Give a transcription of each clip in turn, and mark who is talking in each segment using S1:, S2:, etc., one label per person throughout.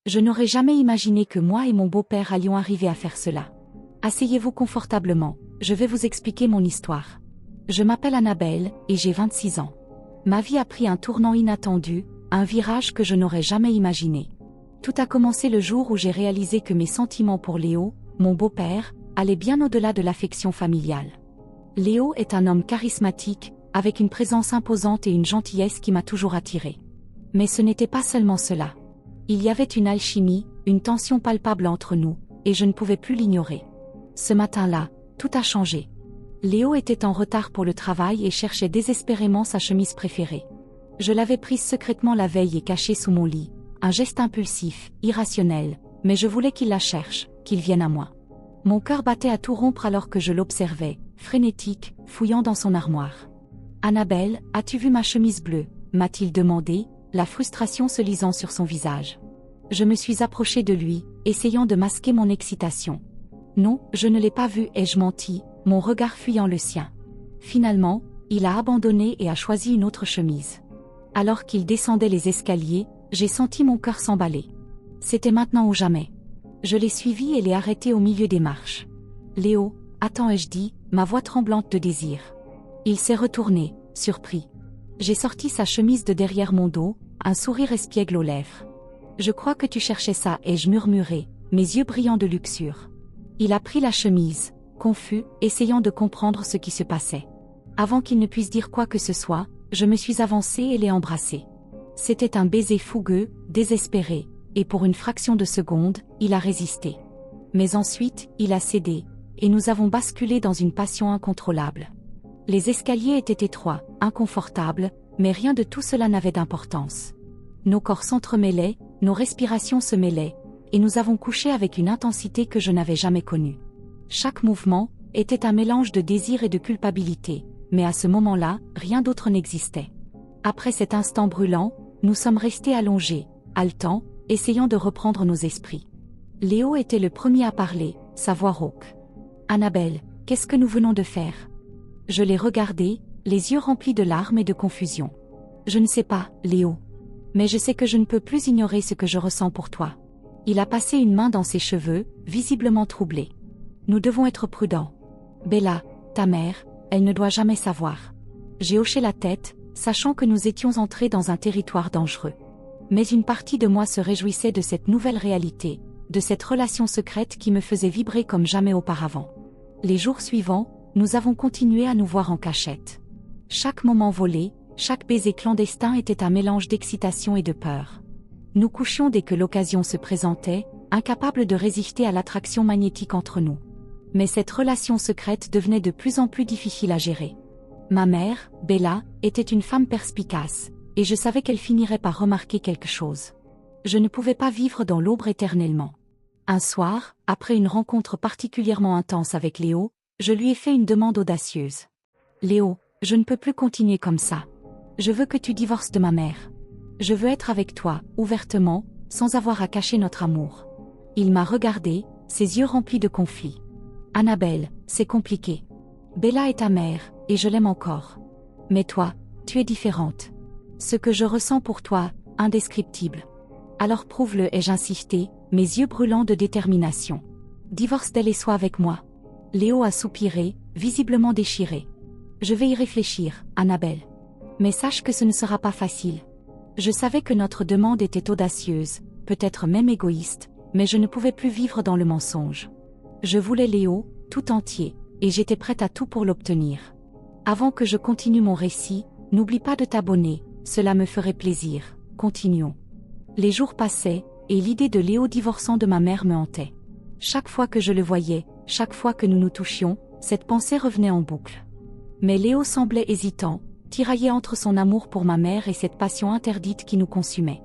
S1: Je n'aurais jamais imaginé que moi et mon beau-père allions arriver à faire cela. Asseyez-vous confortablement, je vais vous expliquer mon histoire. Je m'appelle Annabelle, et j'ai 26 ans. Ma vie a pris un tournant inattendu, un virage que je n'aurais jamais imaginé. Tout a commencé le jour où j'ai réalisé que mes sentiments pour Léo, mon beau-père, allaient bien au-delà de l'affection familiale. Léo est un homme charismatique, avec une présence imposante et une gentillesse qui m'a toujours attirée. Mais ce n'était pas seulement cela. Il y avait une alchimie, une tension palpable entre nous, et je ne pouvais plus l'ignorer. Ce matin-là, tout a changé. Léo était en retard pour le travail et cherchait désespérément sa chemise préférée. Je l'avais prise secrètement la veille et cachée sous mon lit, un geste impulsif, irrationnel, mais je voulais qu'il la cherche, qu'il vienne à moi. Mon cœur battait à tout rompre alors que je l'observais, frénétique, fouillant dans son armoire. « Annabelle, as-tu vu ma chemise bleue ?» m'a-t-il demandé, la frustration se lisant sur son visage. Je me suis approchée de lui, essayant de masquer mon excitation. « Non, je ne l'ai pas vue » ai-je menti, mon regard fuyant le sien. Finalement, il a abandonné et a choisi une autre chemise. Alors qu'il descendait les escaliers, j'ai senti mon cœur s'emballer. C'était maintenant ou jamais. Je l'ai suivi et l'ai arrêté au milieu des marches. « Léo, attends » ai-je dit, ma voix tremblante de désir. Il s'est retourné, surpris. J'ai sorti sa chemise de derrière mon dos, un sourire espiègle aux lèvres. « Je crois que tu cherchais ça » ai-je murmuré, mes yeux brillants de luxure. Il a pris la chemise, confus, essayant de comprendre ce qui se passait. Avant qu'il ne puisse dire quoi que ce soit, je me suis avancée et l'ai embrassé. C'était un baiser fougueux, désespéré, et pour une fraction de seconde, il a résisté. Mais ensuite, il a cédé, et nous avons basculé dans une passion incontrôlable. Les escaliers étaient étroits, inconfortables, mais rien de tout cela n'avait d'importance. Nos corps s'entremêlaient, nos respirations se mêlaient, et nous avons couché avec une intensité que je n'avais jamais connue. Chaque mouvement était un mélange de désir et de culpabilité, mais à ce moment-là, rien d'autre n'existait. Après cet instant brûlant, nous sommes restés allongés, haletants, essayant de reprendre nos esprits. Léo était le premier à parler, sa voix rauque. « Annabelle, qu'est-ce que nous venons de faire ?» Je l'ai regardé, les yeux remplis de larmes et de confusion. « Je ne sais pas, Léo. Mais je sais que je ne peux plus ignorer ce que je ressens pour toi. » Il a passé une main dans ses cheveux, visiblement troublé. « Nous devons être prudents. Bella, ta mère, elle ne doit jamais savoir. » J'ai hoché la tête, sachant que nous étions entrés dans un territoire dangereux. Mais une partie de moi se réjouissait de cette nouvelle réalité, de cette relation secrète qui me faisait vibrer comme jamais auparavant. Les jours suivants, nous avons continué à nous voir en cachette. Chaque moment volé, chaque baiser clandestin était un mélange d'excitation et de peur. Nous couchions dès que l'occasion se présentait, incapables de résister à l'attraction magnétique entre nous. Mais cette relation secrète devenait de plus en plus difficile à gérer. Ma mère, Bella, était une femme perspicace, et je savais qu'elle finirait par remarquer quelque chose. Je ne pouvais pas vivre dans l'ombre éternellement. Un soir, après une rencontre particulièrement intense avec Léo, je lui ai fait une demande audacieuse. « Léo, je ne peux plus continuer comme ça. Je veux que tu divorces de ma mère. Je veux être avec toi, ouvertement, sans avoir à cacher notre amour. » Il m'a regardé, ses yeux remplis de conflit. « Annabelle, c'est compliqué. Bella est ta mère, et je l'aime encore. Mais toi, tu es différente. Ce que je ressens pour toi, indescriptible. Alors prouve-le » ai-je insisté, mes yeux brûlants de détermination. « Divorce d'elle et sois avec moi. » Léo a soupiré, visiblement déchiré. « Je vais y réfléchir, Annabelle. Mais sache que ce ne sera pas facile. » Je savais que notre demande était audacieuse, peut-être même égoïste, mais je ne pouvais plus vivre dans le mensonge. Je voulais Léo, tout entier, et j'étais prête à tout pour l'obtenir. Avant que je continue mon récit, n'oublie pas de t'abonner, cela me ferait plaisir. Continuons. Les jours passaient, et l'idée de Léo divorçant de ma mère me hantait. Chaque fois que je le voyais, chaque fois que nous nous touchions, cette pensée revenait en boucle. Mais Léo semblait hésitant, tiraillé entre son amour pour ma mère et cette passion interdite qui nous consumait.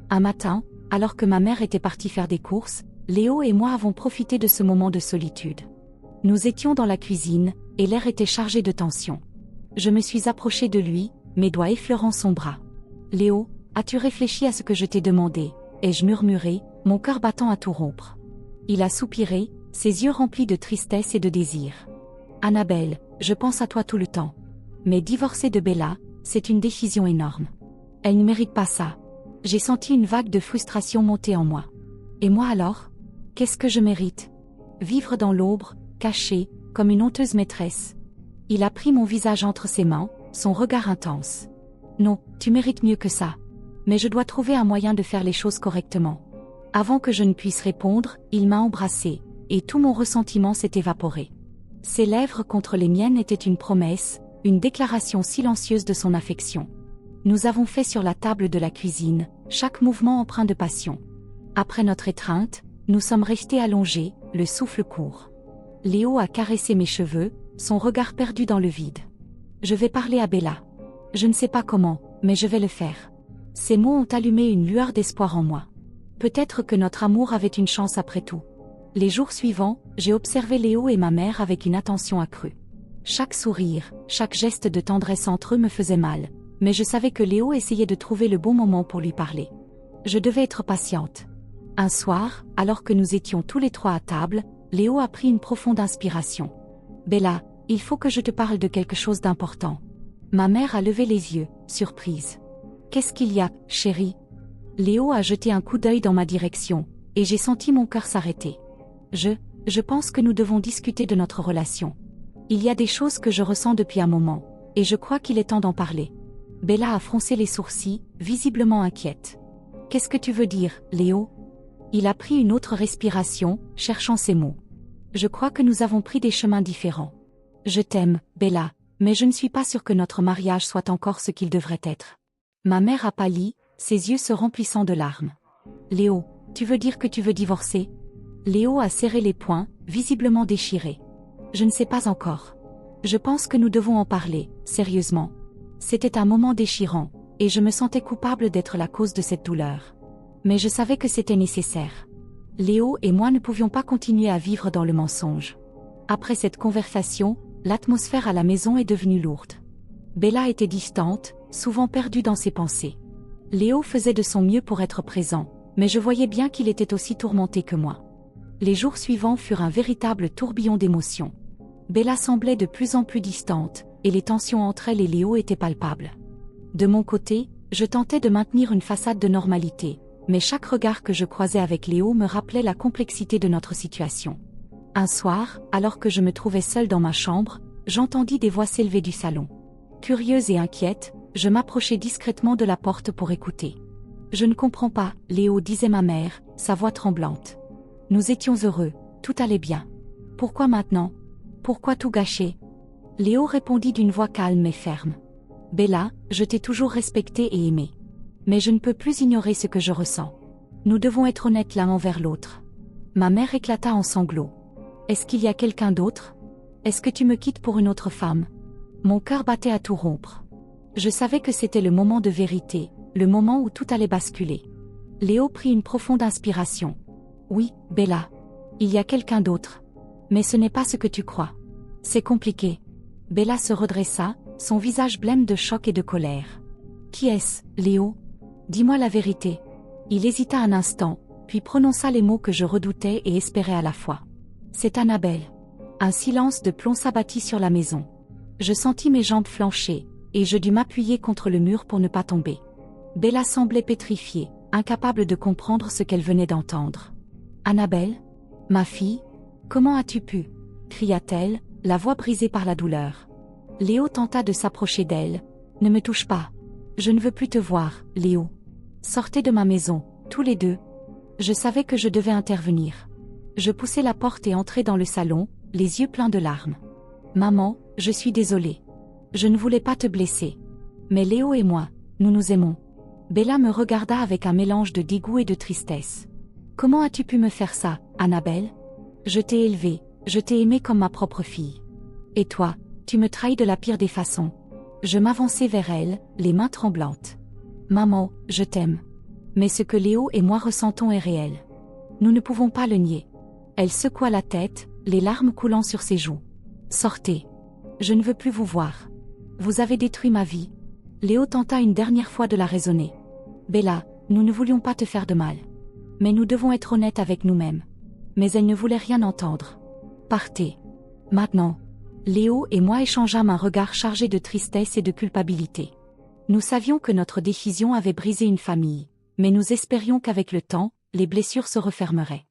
S1: Un matin, alors que ma mère était partie faire des courses, Léo et moi avons profité de ce moment de solitude. Nous étions dans la cuisine, et l'air était chargé de tension. Je me suis approchée de lui, mes doigts effleurant son bras. « Léo, as-tu réfléchi à ce que je t'ai demandé ?» ai-je murmuré, mon cœur battant à tout rompre. Il a soupiré, ses yeux remplis de tristesse et de désir. « Annabelle, je pense à toi tout le temps. Mais divorcer de Bella, c'est une décision énorme. Elle ne mérite pas ça. » J'ai senti une vague de frustration monter en moi. Et moi alors? Qu'est-ce que je mérite? Vivre dans l'ombre, caché, comme une honteuse maîtresse. Il a pris mon visage entre ses mains, son regard intense. Non, tu mérites mieux que ça. Mais je dois trouver un moyen de faire les choses correctement. Avant que je ne puisse répondre, il m'a embrassé, et tout mon ressentiment s'est évaporé. Ses lèvres contre les miennes étaient une promesse, une déclaration silencieuse de son affection. Nous avons fait sur la table de la cuisine, chaque mouvement empreint de passion. Après notre étreinte, nous sommes restés allongés, le souffle court. Léo a caressé mes cheveux, son regard perdu dans le vide. Je vais parler à Bella. Je ne sais pas comment, mais je vais le faire. Ces mots ont allumé une lueur d'espoir en moi. Peut-être que notre amour avait une chance après tout. Les jours suivants, j'ai observé Léo et ma mère avec une attention accrue. Chaque sourire, chaque geste de tendresse entre eux me faisait mal, mais je savais que Léo essayait de trouver le bon moment pour lui parler. Je devais être patiente. Un soir, alors que nous étions tous les trois à table, Léo a pris une profonde inspiration. « Bella, il faut que je te parle de quelque chose d'important. » Ma mère a levé les yeux, surprise. « Qu'est-ce qu'il y a, chérie ?» Léo a jeté un coup d'œil dans ma direction, et j'ai senti mon cœur s'arrêter. Je pense que nous devons discuter de notre relation. Il y a des choses que je ressens depuis un moment, et je crois qu'il est temps d'en parler. Bella a froncé les sourcils, visiblement inquiète. « Qu'est-ce que tu veux dire, Léo ?» Il a pris une autre respiration, cherchant ses mots. « Je crois que nous avons pris des chemins différents. Je t'aime, Bella, mais je ne suis pas sûre que notre mariage soit encore ce qu'il devrait être. » Ma mère a pâli, ses yeux se remplissant de larmes. « Léo, tu veux dire que tu veux divorcer ?» Léo a serré les poings, visiblement déchiré. « Je ne sais pas encore. Je pense que nous devons en parler, sérieusement. » C'était un moment déchirant, et je me sentais coupable d'être la cause de cette douleur. Mais je savais que c'était nécessaire. Léo et moi ne pouvions pas continuer à vivre dans le mensonge. Après cette conversation, l'atmosphère à la maison est devenue lourde. Bella était distante, souvent perdue dans ses pensées. Léo faisait de son mieux pour être présent, mais je voyais bien qu'il était aussi tourmenté que moi. Les jours suivants furent un véritable tourbillon d'émotions. Bella semblait de plus en plus distante, et les tensions entre elle et Léo étaient palpables. De mon côté, je tentais de maintenir une façade de normalité, mais chaque regard que je croisais avec Léo me rappelait la complexité de notre situation. Un soir, alors que je me trouvais seule dans ma chambre, j'entendis des voix s'élever du salon. Curieuse et inquiète, je m'approchai discrètement de la porte pour écouter. « Je ne comprends pas, Léo, » disait ma mère, sa voix tremblante. Nous étions heureux, tout allait bien. Pourquoi maintenant? Pourquoi tout gâcher? Léo répondit d'une voix calme et ferme. « Bella, je t'ai toujours respectée et aimée. Mais je ne peux plus ignorer ce que je ressens. Nous devons être honnêtes l'un envers l'autre. » Ma mère éclata en sanglots. « Est-ce qu'il y a quelqu'un d'autre? Est-ce que tu me quittes pour une autre femme? » Mon cœur battait à tout rompre. Je savais que c'était le moment de vérité, le moment où tout allait basculer. Léo prit une profonde inspiration. « Oui, Bella. Il y a quelqu'un d'autre. Mais ce n'est pas ce que tu crois. C'est compliqué. » Bella se redressa, son visage blême de choc et de colère. « Qui est-ce, Léo? Dis-moi la vérité. » Il hésita un instant, puis prononça les mots que je redoutais et espérais à la fois. « C'est Annabelle. » Un silence de plomb s'abattit sur la maison. Je sentis mes jambes flancher, et je dus m'appuyer contre le mur pour ne pas tomber. Bella semblait pétrifiée, incapable de comprendre ce qu'elle venait d'entendre. « Annabelle? Ma fille? Comment as-tu pu ?» cria-t-elle, la voix brisée par la douleur. Léo tenta de s'approcher d'elle. « Ne me touche pas. Je ne veux plus te voir, Léo. Sortez de ma maison, tous les deux. » Je savais que je devais intervenir. Je poussai la porte et entrai dans le salon, les yeux pleins de larmes. « Maman, je suis désolée. Je ne voulais pas te blesser. Mais Léo et moi, nous nous aimons. » Bella me regarda avec un mélange de dégoût et de tristesse. « Comment as-tu pu me faire ça, Annabelle? Je t'ai élevée, je t'ai aimée comme ma propre fille. Et toi, tu me trahis de la pire des façons. » Je m'avançai vers elle, les mains tremblantes. « Maman, je t'aime. Mais ce que Léo et moi ressentons est réel. Nous ne pouvons pas le nier. » Elle secoua la tête, les larmes coulant sur ses joues. « Sortez. Je ne veux plus vous voir. Vous avez détruit ma vie. » Léo tenta une dernière fois de la raisonner. « Bella, nous ne voulions pas te faire de mal. Mais nous devons être honnêtes avec nous-mêmes. » Mais elle ne voulait rien entendre. « Partez. Maintenant. » Léo et moi échangeâmes un regard chargé de tristesse et de culpabilité. Nous savions que notre décision avait brisé une famille, mais nous espérions qu'avec le temps, les blessures se refermeraient.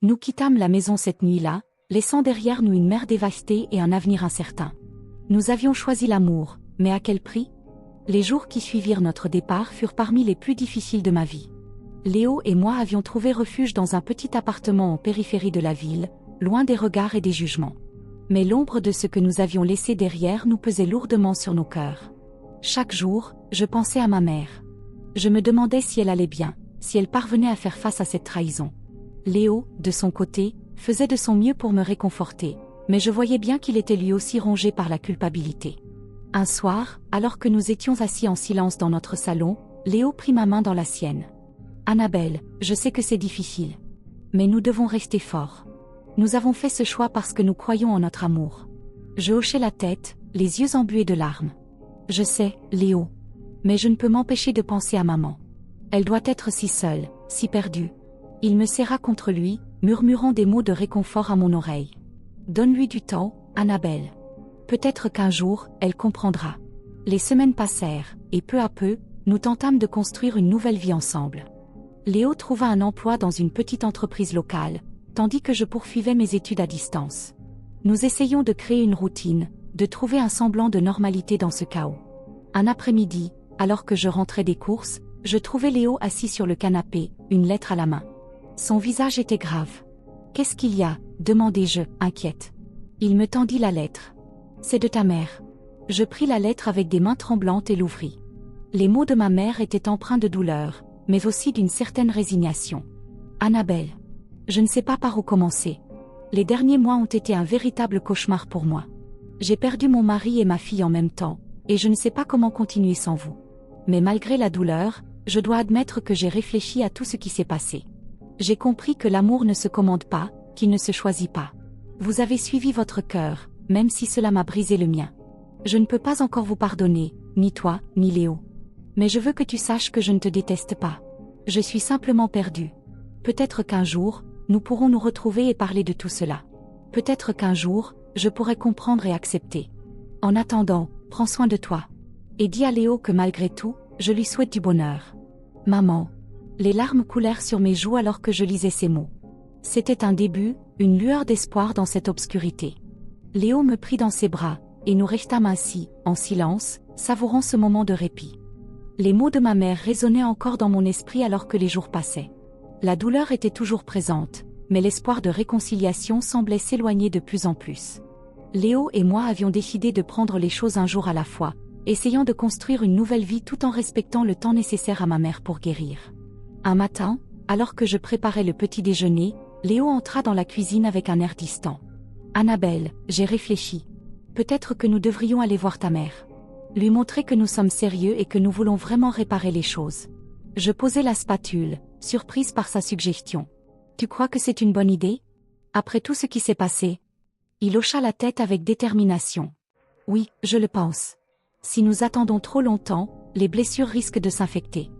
S1: Nous quittâmes la maison cette nuit-là, laissant derrière nous une mère dévastée et un avenir incertain. Nous avions choisi l'amour, mais à quel prix? Les jours qui suivirent notre départ furent parmi les plus difficiles de ma vie. Léo et moi avions trouvé refuge dans un petit appartement en périphérie de la ville, loin des regards et des jugements. Mais l'ombre de ce que nous avions laissé derrière nous pesait lourdement sur nos cœurs. Chaque jour, je pensais à ma mère. Je me demandais si elle allait bien, si elle parvenait à faire face à cette trahison. Léo, de son côté, faisait de son mieux pour me réconforter, mais je voyais bien qu'il était lui aussi rongé par la culpabilité. Un soir, alors que nous étions assis en silence dans notre salon, Léo prit ma main dans la sienne. « Annabelle, je sais que c'est difficile. Mais nous devons rester forts. Nous avons fait ce choix parce que nous croyons en notre amour. » Je hochai la tête, les yeux embués de larmes. « Je sais, Léo. Mais je ne peux m'empêcher de penser à maman. Elle doit être si seule, si perdue. » Il me serra contre lui, murmurant des mots de réconfort à mon oreille. « Donne-lui du temps, Annabelle. Peut-être qu'un jour, elle comprendra. » Les semaines passèrent, et peu à peu, nous tentâmes de construire une nouvelle vie ensemble. Léo trouva un emploi dans une petite entreprise locale, tandis que je poursuivais mes études à distance. Nous essayions de créer une routine, de trouver un semblant de normalité dans ce chaos. Un après-midi, alors que je rentrais des courses, je trouvai Léo assis sur le canapé, une lettre à la main. Son visage était grave. « Qu'est-ce qu'il y a ?» demandai-je, inquiète. Il me tendit la lettre. « C'est de ta mère. » Je pris la lettre avec des mains tremblantes et l'ouvris. Les mots de ma mère étaient empreints de douleur, mais aussi d'une certaine résignation. « Annabelle. Je ne sais pas par où commencer. Les derniers mois ont été un véritable cauchemar pour moi. J'ai perdu mon mari et ma fille en même temps, et je ne sais pas comment continuer sans vous. Mais malgré la douleur, je dois admettre que j'ai réfléchi à tout ce qui s'est passé. J'ai compris que l'amour ne se commande pas, qu'il ne se choisit pas. Vous avez suivi votre cœur, même si cela m'a brisé le mien. Je ne peux pas encore vous pardonner, ni toi, ni Léo. Mais je veux que tu saches que je ne te déteste pas. Je suis simplement perdue. Peut-être qu'un jour, nous pourrons nous retrouver et parler de tout cela. Peut-être qu'un jour, je pourrai comprendre et accepter. En attendant, prends soin de toi. Et dis à Léo que malgré tout, je lui souhaite du bonheur. Maman. » Les larmes coulèrent sur mes joues alors que je lisais ces mots. C'était un début, une lueur d'espoir dans cette obscurité. Léo me prit dans ses bras, et nous restâmes ainsi, en silence, savourant ce moment de répit. Les mots de ma mère résonnaient encore dans mon esprit alors que les jours passaient. La douleur était toujours présente, mais l'espoir de réconciliation semblait s'éloigner de plus en plus. Léo et moi avions décidé de prendre les choses un jour à la fois, essayant de construire une nouvelle vie tout en respectant le temps nécessaire à ma mère pour guérir. Un matin, alors que je préparais le petit déjeuner, Léo entra dans la cuisine avec un air distant. « Annabelle, j'ai réfléchi. Peut-être que nous devrions aller voir ta mère. Lui montrer que nous sommes sérieux et que nous voulons vraiment réparer les choses. » Je posai la spatule, surprise par sa suggestion. « Tu crois que c'est une bonne idée? Après tout ce qui s'est passé ?» Il hocha la tête avec détermination. « Oui, je le pense. Si nous attendons trop longtemps, les blessures risquent de s'infecter.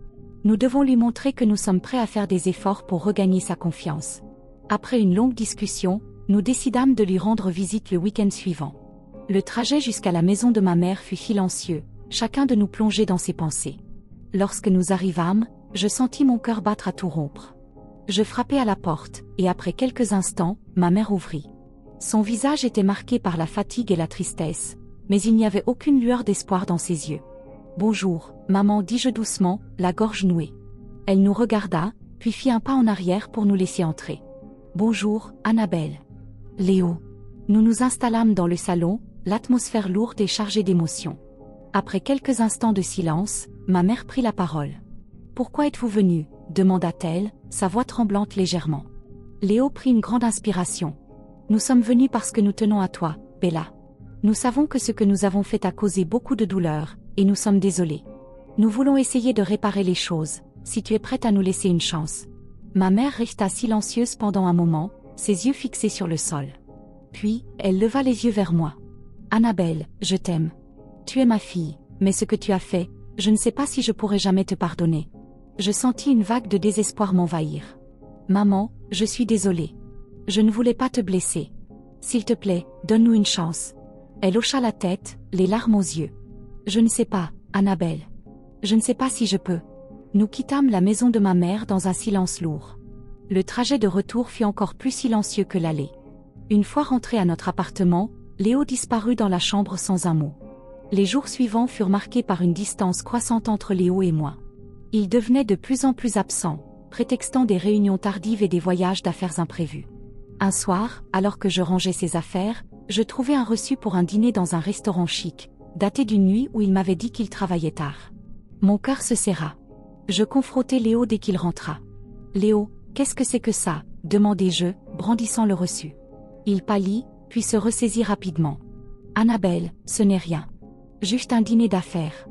S1: Nous devons lui montrer que nous sommes prêts à faire des efforts pour regagner sa confiance. » Après une longue discussion, nous décidâmes de lui rendre visite le week-end suivant. Le trajet jusqu'à la maison de ma mère fut silencieux, chacun de nous plongeait dans ses pensées. Lorsque nous arrivâmes, je sentis mon cœur battre à tout rompre. Je frappai à la porte, et après quelques instants, ma mère ouvrit. Son visage était marqué par la fatigue et la tristesse, mais il n'y avait aucune lueur d'espoir dans ses yeux. « Bonjour, maman, dis-je doucement, la gorge nouée. » Elle nous regarda, puis fit un pas en arrière pour nous laisser entrer. « Bonjour, Annabelle. » « Léo. » Nous nous installâmes dans le salon, l'atmosphère lourde et chargée d'émotions. Après quelques instants de silence, ma mère prit la parole. « Pourquoi êtes-vous venu ?» demanda-t-elle, sa voix tremblante légèrement. Léo prit une grande inspiration. « Nous sommes venus parce que nous tenons à toi, Bella. Nous savons que ce que nous avons fait a causé beaucoup de douleur, et nous sommes désolés. Nous voulons essayer de réparer les choses, si tu es prête à nous laisser une chance. » Ma mère resta silencieuse pendant un moment, ses yeux fixés sur le sol. Puis, elle leva les yeux vers moi. « Annabelle, je t'aime. Tu es ma fille, mais ce que tu as fait, je ne sais pas si je pourrai jamais te pardonner. » Je sentis une vague de désespoir m'envahir. « Maman, je suis désolée. Je ne voulais pas te blesser. S'il te plaît, donne-nous une chance. » Elle hocha la tête, les larmes aux yeux. « Je ne sais pas, Annabelle. Je ne sais pas si je peux. » Nous quittâmes la maison de ma mère dans un silence lourd. Le trajet de retour fut encore plus silencieux que l'aller. Une fois rentré à notre appartement, Léo disparut dans la chambre sans un mot. Les jours suivants furent marqués par une distance croissante entre Léo et moi. Il devenait de plus en plus absent, prétextant des réunions tardives et des voyages d'affaires imprévus. Un soir, alors que je rangeais ses affaires, je trouvai un reçu pour un dîner dans un restaurant chic, daté d'une nuit où il m'avait dit qu'il travaillait tard. Mon cœur se serra. Je confrontai Léo dès qu'il rentra. « Léo, qu'est-ce que c'est que ça ?» demandai-je, brandissant le reçu. Il pâlit, puis se ressaisit rapidement. « Annabelle, ce n'est rien. Juste un dîner d'affaires. »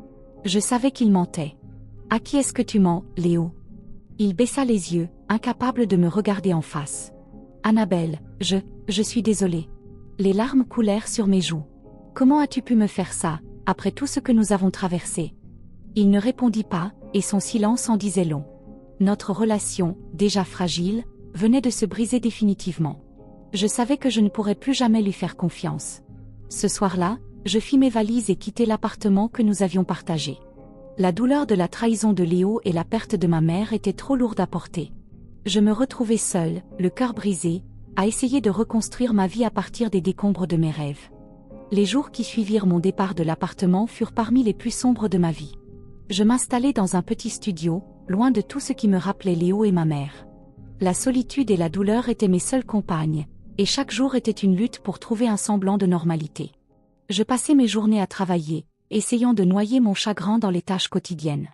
S1: Je savais qu'il mentait. « À qui est-ce que tu mens, Léo ?» Il baissa les yeux, incapable de me regarder en face. « Annabelle, je suis désolée. » Les larmes coulèrent sur mes joues. « Comment as-tu pu me faire ça, après tout ce que nous avons traversé ?» Il ne répondit pas, et son silence en disait long. Notre relation, déjà fragile, venait de se briser définitivement. Je savais que je ne pourrais plus jamais lui faire confiance. Ce soir-là, je fis mes valises et quittai l'appartement que nous avions partagé. La douleur de la trahison de Léo et la perte de ma mère étaient trop lourdes à porter. Je me retrouvais seule, le cœur brisé, à essayer de reconstruire ma vie à partir des décombres de mes rêves. Les jours qui suivirent mon départ de l'appartement furent parmi les plus sombres de ma vie. Je m'installai dans un petit studio, loin de tout ce qui me rappelait Léo et ma mère. La solitude et la douleur étaient mes seules compagnes, et chaque jour était une lutte pour trouver un semblant de normalité. Je passais mes journées à travailler, essayant de noyer mon chagrin dans les tâches quotidiennes.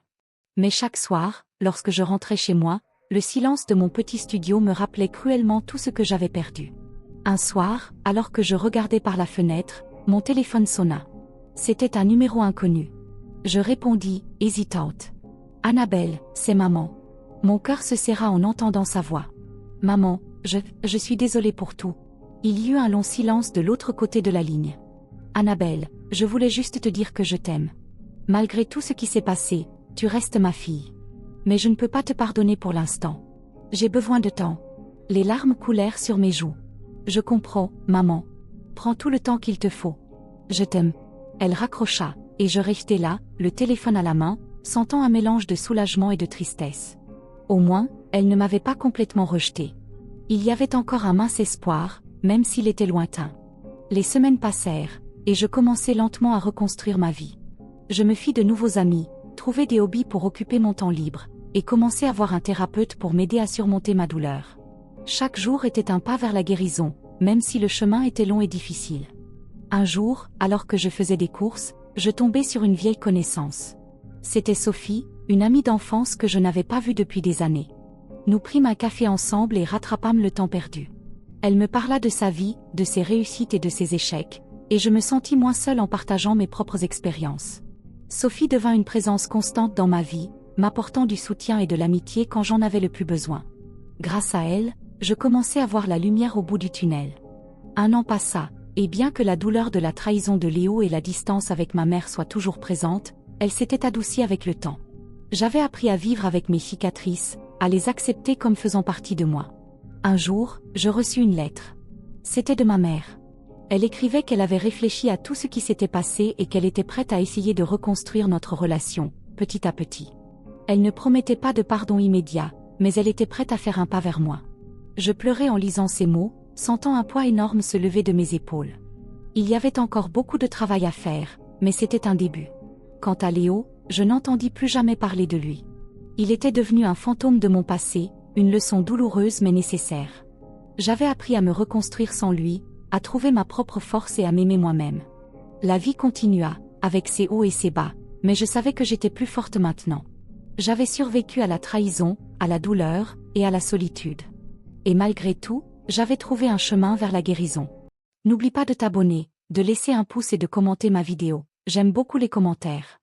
S1: Mais chaque soir, lorsque je rentrais chez moi, le silence de mon petit studio me rappelait cruellement tout ce que j'avais perdu. Un soir, alors que je regardais par la fenêtre, mon téléphone sonna. C'était un numéro inconnu. Je répondis, hésitante. « Annabelle, c'est maman. » Mon cœur se serra en entendant sa voix. « Maman, je suis désolée pour tout. » Il y eut un long silence de l'autre côté de la ligne. « Annabelle, je voulais juste te dire que je t'aime. Malgré tout ce qui s'est passé, tu restes ma fille. Mais je ne peux pas te pardonner pour l'instant. J'ai besoin de temps. » Les larmes coulèrent sur mes joues. « Je comprends, maman. Prends tout le temps qu'il te faut. Je t'aime. » Elle raccrocha, et je restai là, le téléphone à la main, sentant un mélange de soulagement et de tristesse. Au moins, elle ne m'avait pas complètement rejeté. Il y avait encore un mince espoir, même s'il était lointain. Les semaines passèrent, et je commençai lentement à reconstruire ma vie. Je me fis de nouveaux amis, trouvai des hobbies pour occuper mon temps libre, et commençai à voir un thérapeute pour m'aider à surmonter ma douleur. Chaque jour était un pas vers la guérison, même si le chemin était long et difficile. Un jour, alors que je faisais des courses, je tombai sur une vieille connaissance. C'était Sophie, une amie d'enfance que je n'avais pas vue depuis des années. Nous prîmes un café ensemble et rattrapâmes le temps perdu. Elle me parla de sa vie, de ses réussites et de ses échecs, et je me sentis moins seule en partageant mes propres expériences. Sophie devint une présence constante dans ma vie, m'apportant du soutien et de l'amitié quand j'en avais le plus besoin. Grâce à elle, je commençais à voir la lumière au bout du tunnel. Un an passa, et bien que la douleur de la trahison de Léo et la distance avec ma mère soient toujours présentes, elle s'était adoucie avec le temps. J'avais appris à vivre avec mes cicatrices, à les accepter comme faisant partie de moi. Un jour, je reçus une lettre. C'était de ma mère. Elle écrivait qu'elle avait réfléchi à tout ce qui s'était passé et qu'elle était prête à essayer de reconstruire notre relation, petit à petit. Elle ne promettait pas de pardon immédiat, mais elle était prête à faire un pas vers moi. Je pleurais en lisant ces mots, sentant un poids énorme se lever de mes épaules. Il y avait encore beaucoup de travail à faire, mais c'était un début. Quant à Léo, je n'entendis plus jamais parler de lui. Il était devenu un fantôme de mon passé, une leçon douloureuse mais nécessaire. J'avais appris à me reconstruire sans lui, à trouver ma propre force et à m'aimer moi-même. La vie continua, avec ses hauts et ses bas, mais je savais que j'étais plus forte maintenant. J'avais survécu à la trahison, à la douleur, et à la solitude. Et malgré tout, j'avais trouvé un chemin vers la guérison. N'oublie pas de t'abonner, de laisser un pouce et de commenter ma vidéo. J'aime beaucoup les commentaires.